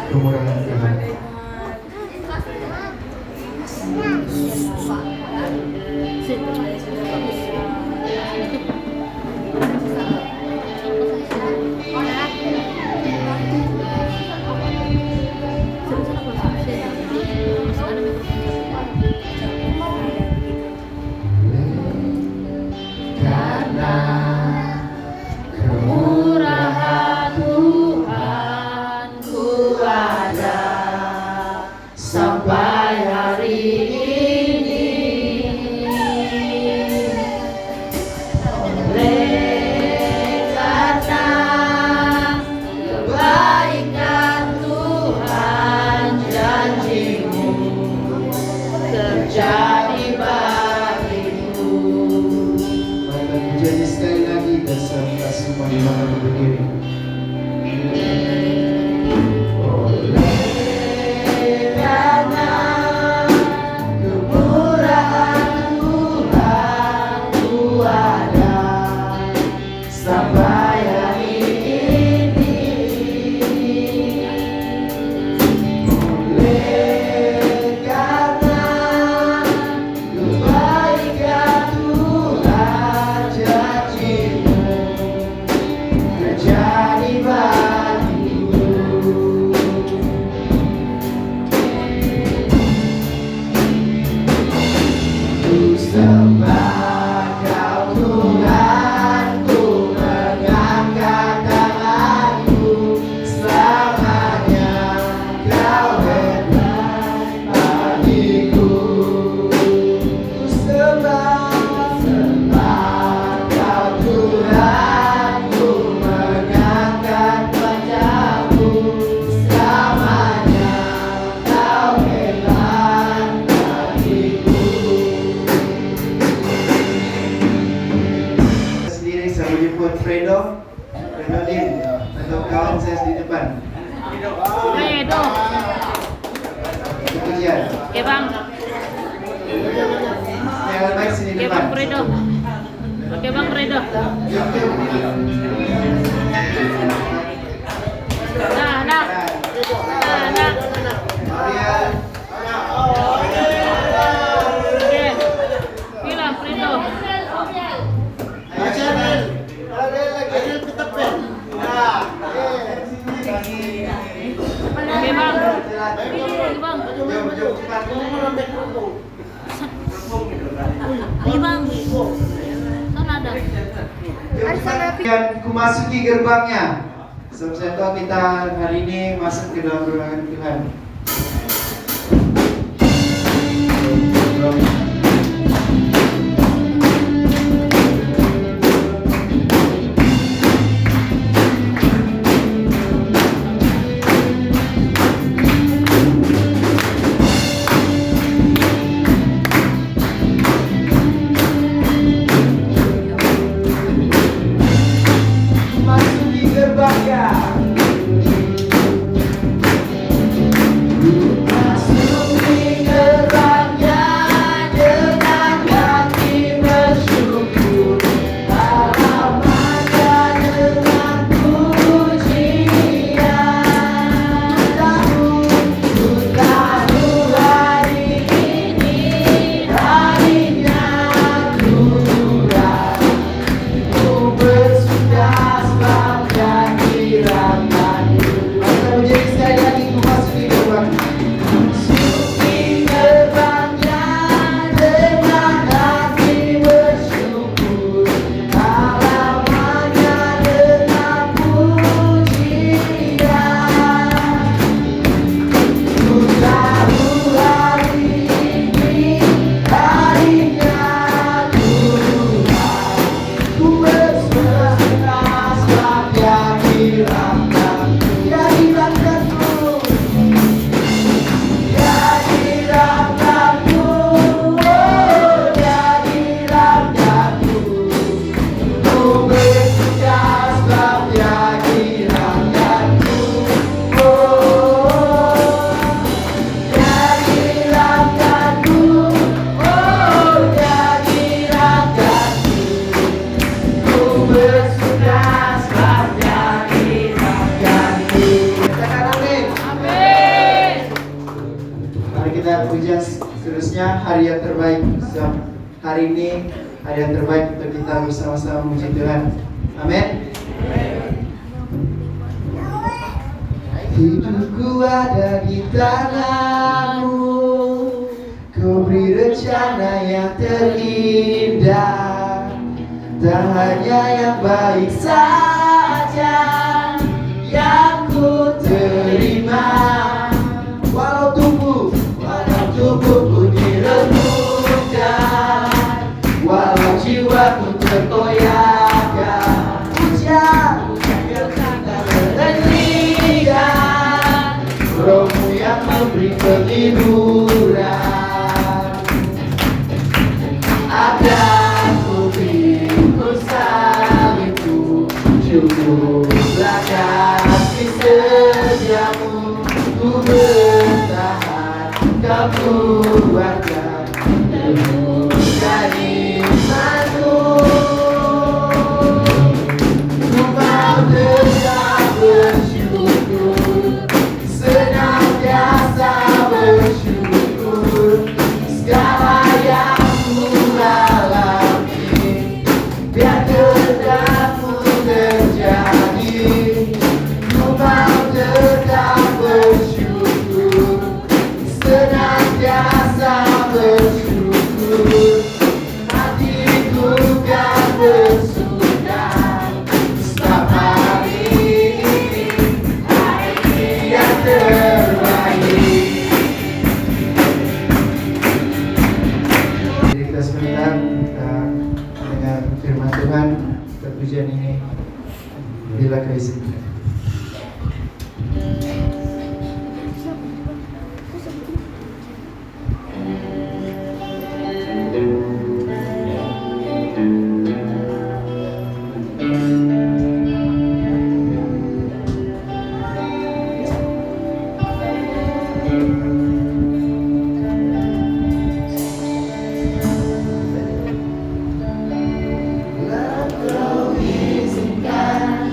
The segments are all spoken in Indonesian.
kemurahan Tuhan. Karena kemurahan Tuhan ku ada sampai hari ini. Oleh karena kebaikan Tuhan, janji-Mu terjadi bagiku. Jadi sekali lagi beserta semua yang berdiri. Oleh karena kemurahan Tuhan ku ada sampai hari ini. Oleh karena kebaikan Tuhan, janji-Mu terjadi bagiku. Ku sembah Kau Tuhan, ku mengangkat tanganku, selamanya Kau hebat bagiku. Ku sembah Kau Tuhan, ku mengangkat wajah-Mu, selamanya Kau hebat bagiku. Sendiri saya menjemput Fredo Lim atau kawan saya di depan. Fredo. Kemudian Oke bang. yang baik sini Oke depan. bang Fredo. Oke bang Fredo. Nah, nah. Nah, nah. Kemudian Oke. Bilang Fredo. Oke bang. Oke bang. jom cepat. Oke bang. Sana ada. Dan kumasuki gerbangnya. Sebab tahu kita hari ini masuk ke dalam ruangan Tuhan. Masuki gerbangnya. Masuki gerbangnya, Seterusnya hari yang terbaik. Hari ini hari yang terbaik untuk kita bersama-sama memuji Tuhan. Amin. Hidupku ada di tanganmu, kau beri rencana yang terindah. Tak hanya yang baik saja yang ku terima. Walau tubuhku diremukkan, walau jiwaku terkoyakkan, hujan dan rohmu yang memberi penghiburan. Akan ku pikul salibku, cukuplah kasih setiamu. Ku bertahan, kau kuatkan ilmu dan imanmu. Ku mau tetap bersyukur, senantiasa bersyukur. Segala yang ku alami, biar kehendakmu terjadi. Ku mau tetap bersyukur, senantiasa bersyukur. Hatiku kan bersuka setiap hari ini, hari yang terbaik. Jadi kita sebentar mendengar firman Tuhan. Pujian ini bila keisinya.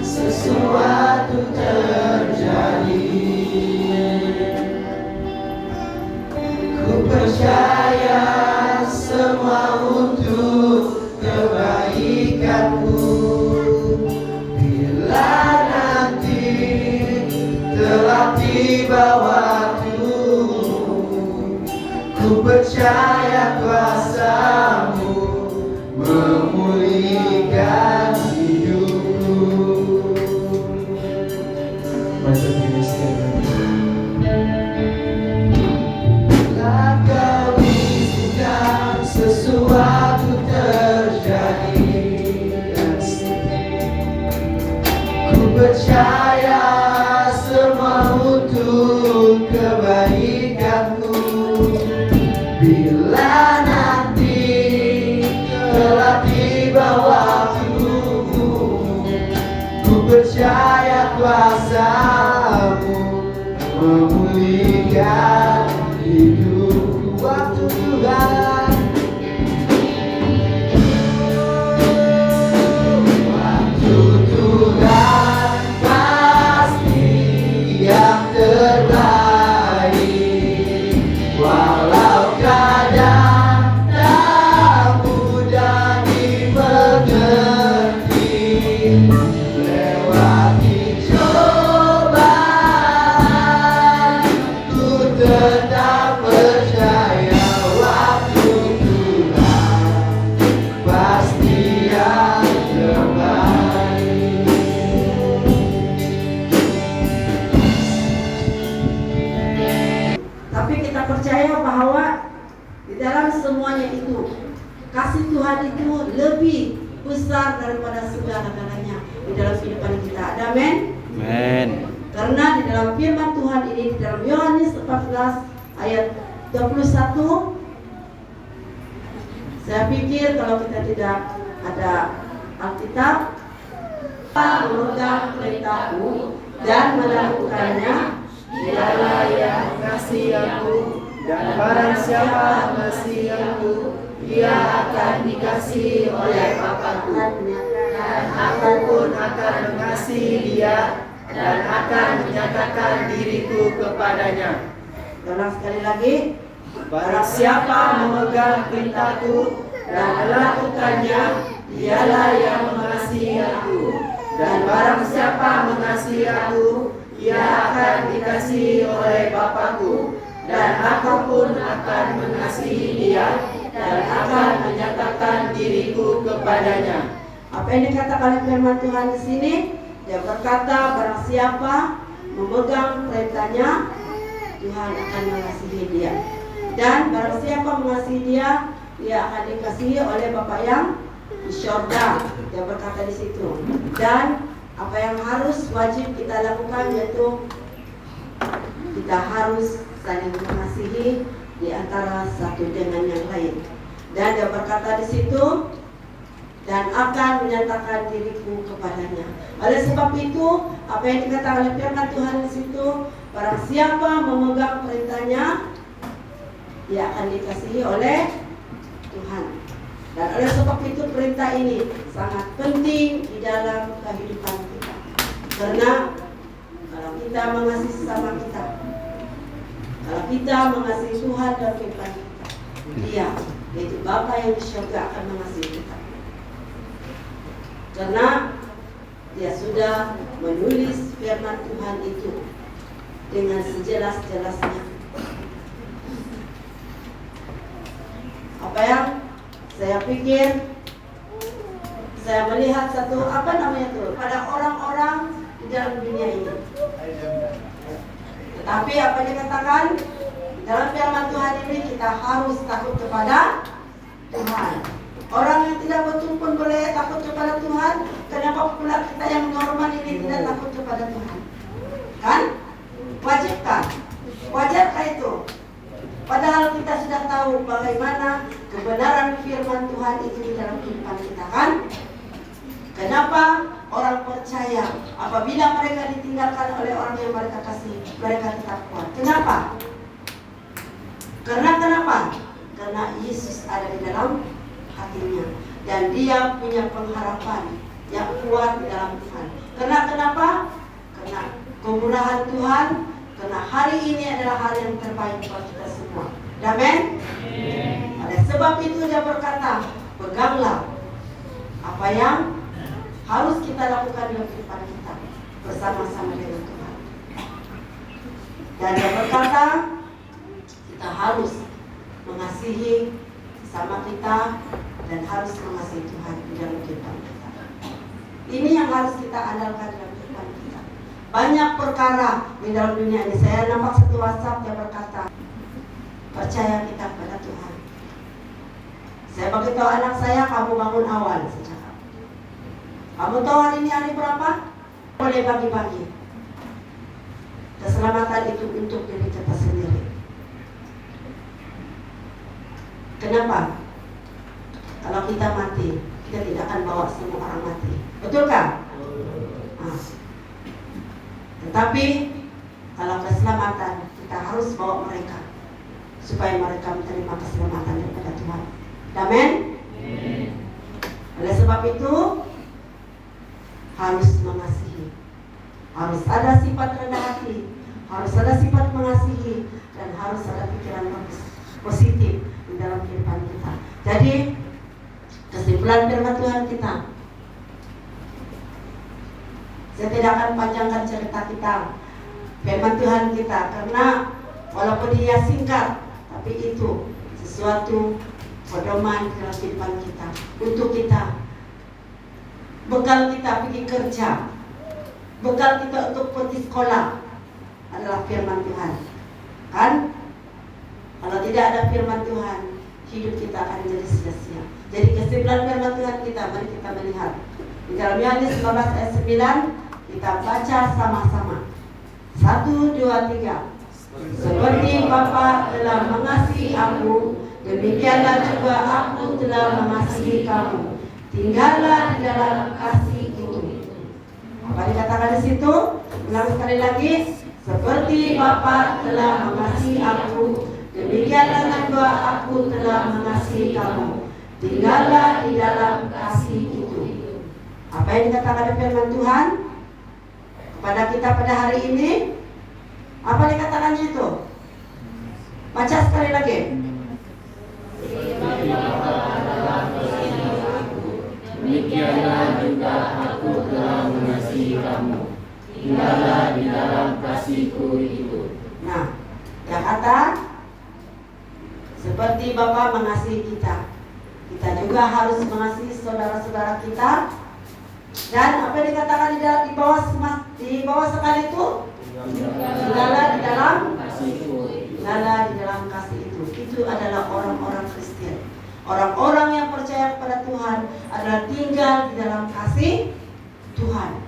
Sesuatu terjadi, ku percaya semua untuk kebaikanku. Bila nanti telah tiba waktu, ku percaya kuasa-Mu memulihkan hidupku. Bila Kau izinkan sesuatu terjadi, ku percaya semua untuk kebaikanku. Bila nanti telah tiba waktumu, ku percaya kuasa-Mu memulihkan hidupku. Waktu Tuhan, waktu Tuhan pasti yang terbaik. Walau kadang tak mudah dimengerti, lewati cobaan, ku tetap percaya waktu Tuhan pasti yang terbaik. Tapi kita percaya bahwa di dalam semuanya itu kasih Tuhan itu lebih besar daripada segala-galanya di dalam kehidupan kita. Amin. Amin. Karena di dalam firman Tuhan ini, di dalam Yohanes 14 ayat 21, saya pikir kalau kita tidak ada Alkitab, memegang perintahku dan melakukannya, dialah yang mengasihi aku, Dan barang siapa mengasihi aku, dia akan dikasihi oleh Bapa-Ku, dan aku pun akan mengasihi dia dan akan menyatakan diriku kepadanya. Ulang sekali lagi. Barang siapa memegang perintahku dan melakukannya, dialah yang mengasihi aku. Dan barang siapa mengasihi aku, ia akan dikasihi oleh Bapa-Ku. Dan aku pun akan mengasihi dia dan akan menyatakan diriku kepadanya. Apa yang dikatakan oleh firman Tuhan di sini? Dia berkata, barang siapa memegang perintahnya, Tuhan akan mengasihi dia. Dan barang siapa mengasihi dia, dia akan dikasihi oleh Bapa yang di surga. Dia berkata di situ. Dan apa yang harus wajib kita lakukan yaitu kita harus saling mengasihi di antara satu dengan yang lain. Dan dia berkata di situ, dan akan menyatakan diriku kepadanya. Oleh sebab itu, apa yang dikatakan oleh firman Tuhan di situ, barang siapa memegang perintahnya, dia akan dikasihi oleh Tuhan. Dan oleh sebab itu perintah ini sangat penting di dalam kehidupan kita. Karena kalau kita mengasihi sesama kita, kalau kita mengasihi Tuhan dan firman kita, Dia, yaitu Bapa yang di surga akan mengasihi kita. Karena Dia sudah menulis firman Tuhan itu dengan sejelas-jelasnya. Apa yang saya pikir, saya melihat satu pada orang-orang di dalam dunia ini. Tetapi apa dikatakan dalam firman Tuhan ini, kita harus takut kepada Tuhan. Orang yang tidak betul pun boleh takut kepada Tuhan. Kenapa pula kita yang normal ini tidak takut kepada Tuhan? Kan? Wajibkah? Wajarkah itu? Padahal kita sudah tahu bagaimana kebenaran firman Tuhan itu di dalam kehidupan kita, kan? Kenapa orang percaya apabila mereka ditinggalkan oleh orang yang mereka kasih, mereka tetap kuat? Kenapa? Kenapa? Karena Yesus ada di dalam hatinya dan dia punya pengharapan yang kuat di dalam Tuhan. Kenapa? Karena kemurahan Tuhan. Karena hari ini adalah hari yang terbaik buat kita semua. Amin. Oleh sebab itu dia berkata, peganglah apa yang harus kita lakukan dalam kehidupan kita bersama-sama dengan Tuhan. Dan dia berkata, kita harus mengasihi sama kita dan harus mengasihi Tuhan di dalam kehidupan kita. Ini yang harus kita andalkan dalam kehidupan kita. Banyak perkara di dalam dunia ini. Saya nampak satu WhatsApp yang berkata, percaya kita pada Tuhan. Saya beritahu anak saya, kamu bangun awal. Saya cakap, kamu tahu hari ini hari berapa? Boleh bagi-bagi. Keselamatan itu untuk diri kita sendiri. Kenapa? Kalau kita mati, kita tidak akan bawa semua orang mati. Betulkah? Tetapi kalau keselamatan, kita harus bawa mereka supaya mereka menerima keselamatan daripada Tuhan. Amin. Oleh sebab itu harus mengasihi, harus ada sifat rendah hati, harus ada sifat mengasihi, dan harus ada pikiran positif di dalam kehidupan kita. Jadi kesimpulan firman Tuhan kita, saya tidak akan panjangkan cerita kita, firman Tuhan kita, karena walaupun dia singkat, tapi itu sesuatu pedoman dalam kehidupan kita, untuk kita, bekal kita pergi kerja, bekal kita untuk pergi sekolah adalah firman Tuhan. Kan? Kalau tidak ada firman Tuhan, hidup kita akan menjadi sia-sia. Jadi kesimpulan firman Tuhan kita, mari kita melihat di dalam Yohanes 15 ayat 9. Kita baca sama-sama. 1, 2, 3. Seperti Bapa telah mengasihi aku, demikianlah juga aku telah mengasihi kamu. Tinggallah di dalam kasih itu. Apa dikatakan di situ? Ulang sekali lagi. Seperti Bapa telah mengasihi aku, demikianlah juga aku telah mengasihi kamu. Tinggallah di dalam kasih itu. Apa yang dikatakan oleh firman Tuhan kepada kita pada hari ini? Apa dikatakannya itu? Baca sekali lagi. Demikianlah juga aku telah mengasihi kamu. Tinggallah di dalam kasihku itu. Nah, yang kata seperti Bapa mengasihi kita, kita juga harus mengasihi saudara-saudara kita. Dan apa yang dikatakan di bawah sekali itu, tinggallah di dalam Kasihku. tinggallah di dalam kasih itu. Itu adalah orang-orang Kristen. Orang-orang yang percaya kepada Tuhan adalah tinggal di dalam kasih Tuhan.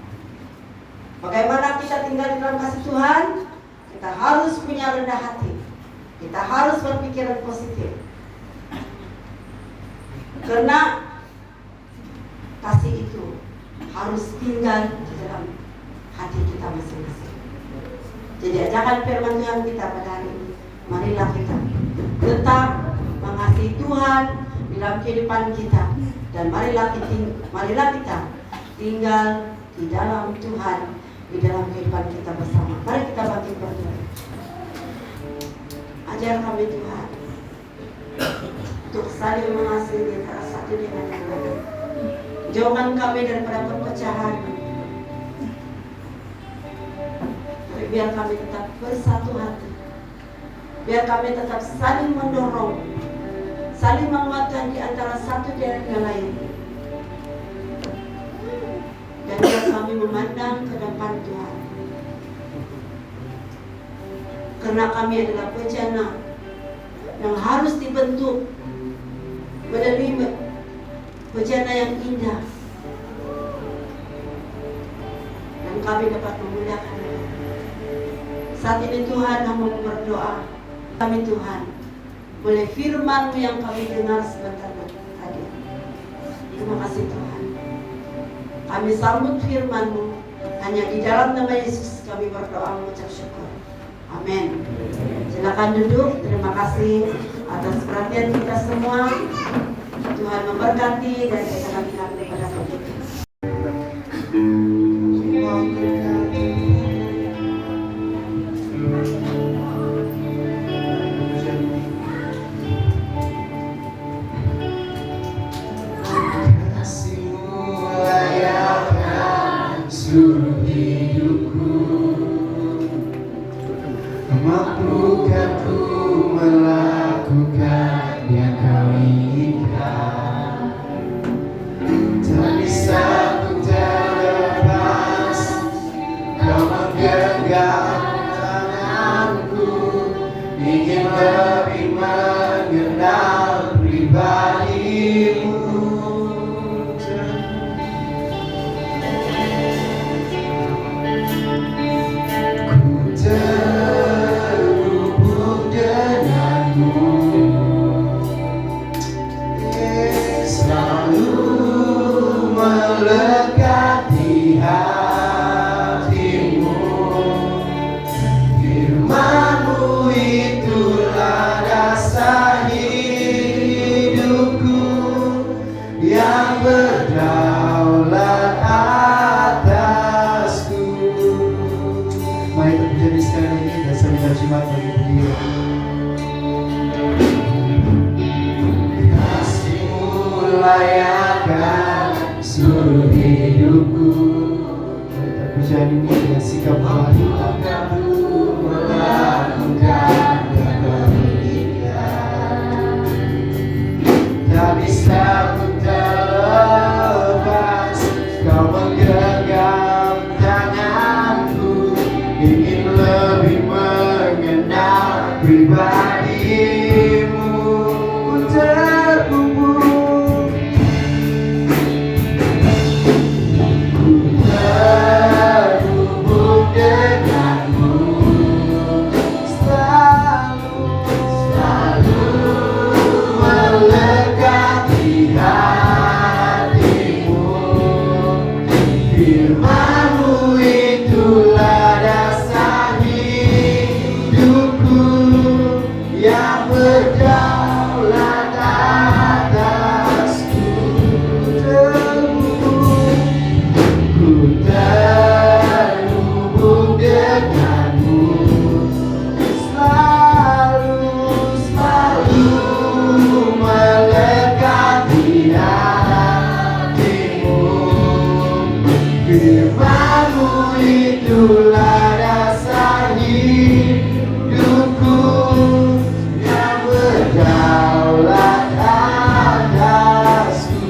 Bagaimana kita tinggal di dalam kasih Tuhan? Kita harus punya rendah hati. Kita harus berpikiran positif. Karena kasih itu harus tinggal di dalam hati kita masing-masing. Jadi ajakan firman Tuhan kita pada hari ini, marilah kita tetap mengasihi Tuhan di dalam kehidupan kita, dan marilah kita tinggal di dalam Tuhan, di dalam kehidupan kita bersama. Mari kita bangkit berdoa. Ajar kami Tuhan untuk saling mengasihi di antara satu dengan yang lain. Jauhkan kami daripada perpecahan. Tapi biar kami tetap bersatu hati. Biar kami tetap saling mendorong, saling menguatkan di antara satu dengan yang lain. Dan biar kami memandang ke depan Tuhan. Karena kami adalah bejana yang harus dibentuk menjadi bejana yang indah, dan kami dapat memuliakan Dia. Saat ini Tuhan, hamba berdoa, kami Tuhan, boleh firman-Mu yang kami dengar sebentar tadi. Terima kasih Tuhan. Kami sambut firman-Mu, hanya di dalam nama Yesus kami berdoa mengucap syukur. Amin. Silakan duduk. Terima kasih atas perhatian kita semua. Tuhan memberkati dan kita kepada kita. Kasih-Mu layakkan seluruh hidupku. Mampukah ku melakukan yang Kau inginkan? Tak bisa ku terlepas Kau menggenggam tanganku, ingin lebih mengenal pribadi-Mu. Ku terhubung denganmu, selalu melekat di hatimu. Firman-Mu itulah dasar hidupku, yang berdaulat atasku. Mari kita puji sekali lagi dan sembah Jumat bagi Dia. Kasih-Mu layakkan seluruh hidupku. Kita pujian ini dengan sikap hati melakukan yang Kau inginkan. Tak bisa ku terlepas Kau menggenggam tanganku, ingin lebih mengenal pribadi-Mu. Ku terhubung, ku terhubung denganmu, selalu melekat di hatimu. Firman-Mu itulah dasar hidupku, yang berdaulat atasku. Ku terhubung denganmu, selalu Firman-Mu itulah dasar hidupku yang berdaulat atasku.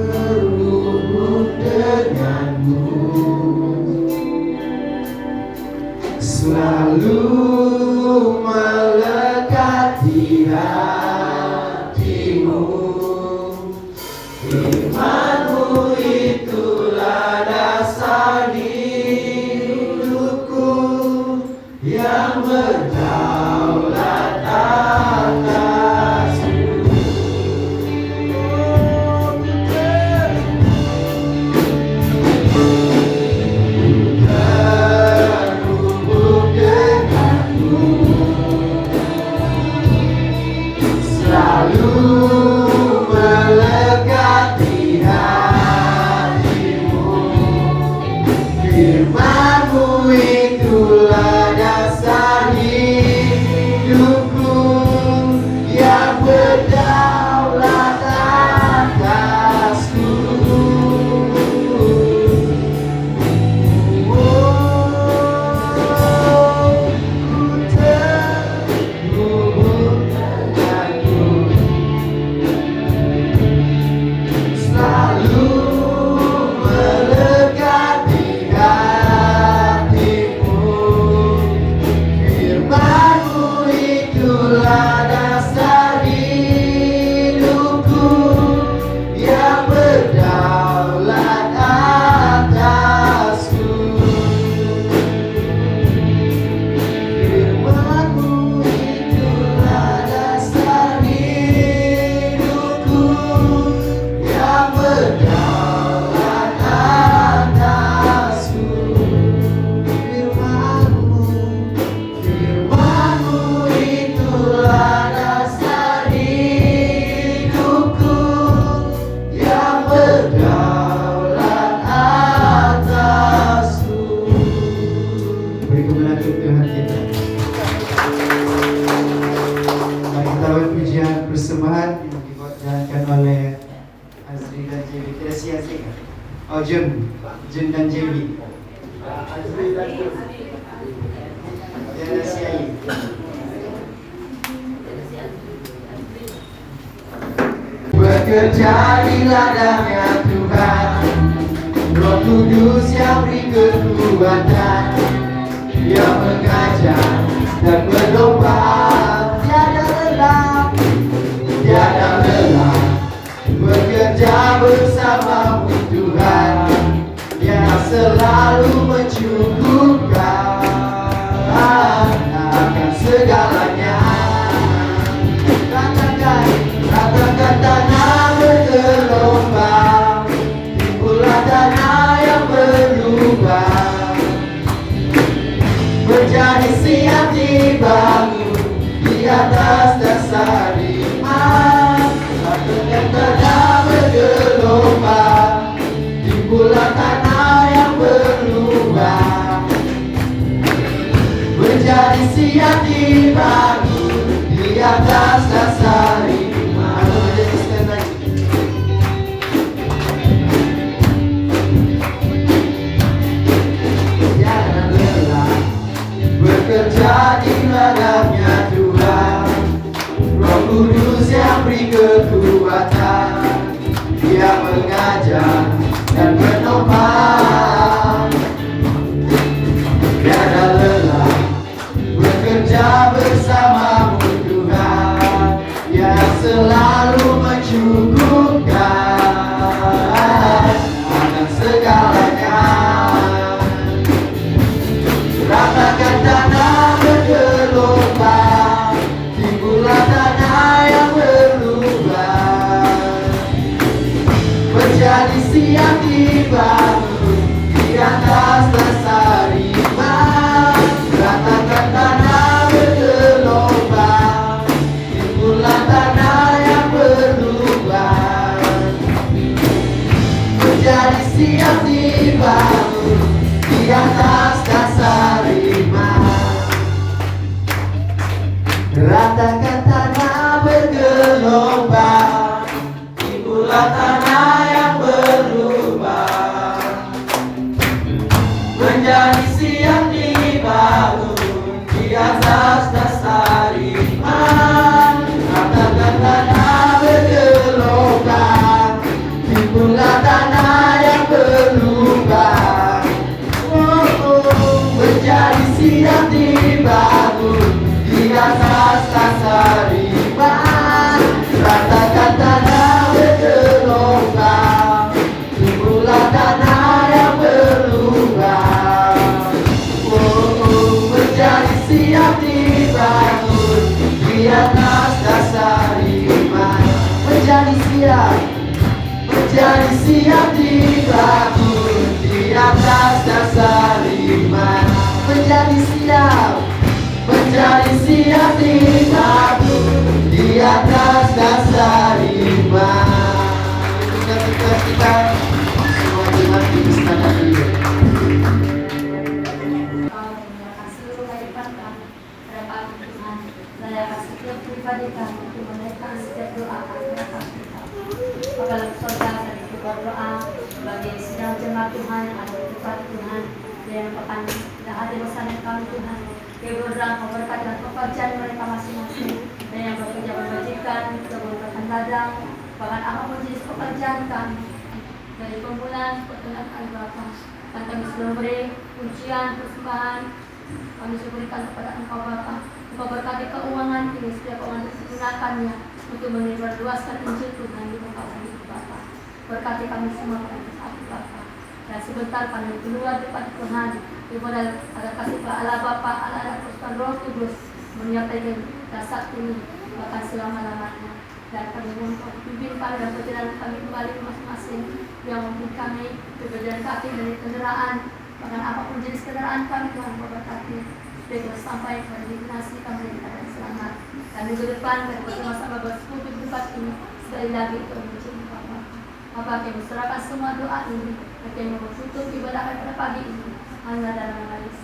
Bergumul denganmu selalu melekat di hatimu. Firman-Mu itulah dasar hidupku yang berdaulat atasku. Terhubung denganmu selalu melekat di hatimu. Firman-Mu itulah dasar hidupku yang berdaulat atasku. Terhubung denganmu selalu melekat di hatimu. Firman-Mu itulah dasar hidupku yang berdaulat atasku. Firman-Mu itulah dasar hidupku yang berdaulat atasku. Firman-Mu, Firman-Mu itulah dasar hidupku yang berdaulat atasku. Beri kemuliaan Tuhan kita. Mari kita pujian persembahan yang dibawakan oleh Azri dan Jebi. Tidak sia-sia. Oh, Jun dan Jebi. Azri dan Jebi. Tidak sia-sia. Bekerja di ladangnya Tuhan, Roh Kudus yang beri kekuatan, yang mengajar dan berlomba. Tiada lelah bekerja bersamamu Tuhan, yang selalu mencukupkan akan segalanya. Katakan tanah bergelombang, timbulah tanah yang berubah, menjadi siap dibangun di atas dasar iman. Katakan tanah bergelombang, timbulah tanah yang berubah, menjadi siap dibangun di atas dasar iman. Jangan lelah bekerja di ladangnya Tuhan, Roh Kudus yang beri kekuatan, yang mengajar dan menopang. Tiada lelah bekerja bersamamu Tuhan, yang selalu mencukupkan akan segalanya. Ratakan tanah bergelombang, ratakan tanah bergelombang, timbulah tanah yang berubah menjadi siap dibangun di atas dasar iman. Ratakan tanah bergelombang, timbulah tanah yang berubah menjadi siap dibangun di atas dasar iman. Ratakan tanah bergelombang, timbulah tanah yang berubah menjadi siap dibangun di atas dasar iman. Menjadi siap dibangun di atas dasar iman. Menjadi siap dibangun di atas dasar iman. Ketika kita semua jemaat di istana ini. Seluruh kehidupan kami pada pagi Tuhan, layakan setiap pribadi kami untuk menaikkan setiap doa kami pada kita. Bapa surga, kami berdoa bagi sedang jemaat Tuhan yang ada di tempat Tuhan, yang akan tidak hadir bersama kami Tuhan. Kami berdoa memberkati dan pekerjaan mereka masing-masing, dan yang bekerja berbajikan, memberkati ladang, bahkan apapun jenis pekerjaan kami. Dari pembulan, pertunjukan kami Bapa, dan kami sudah memberi ujian, persembahan, kami sudah berikan kepada Engkau Bapa. Engkau berkati keuangan ini, setiap keuangan digunakannya untuk menyebarluaskan Injil Tuhan di tempat kami Bapa. Berkati kami semua pada saat Bapa. Dan sebentar kami keluar depan Tuhan, ibadah agar kasih Allah Bapa, Allah dan Roh Kudus menyertai dasar ini bahkan selama-lamanya. Dan kami mohon pimpin kami dan perjalanan kami kembali ke masing-masing, yang mungkin kami berjalan kaki dari kendaraan, bahkan apapun jenis kendaraan kami Tuhan berkati, supaya sampai pada destinasi kami dengan keadaan selamat. Dan minggu depan kami bersama-sama bersekutu di tempat ini sekali lagi untuk menjadi Bapa. Bapa, kami serahkan semua doa ini, dan kami menutup ibadah pada pagi ini hanya dalam nama Yesus.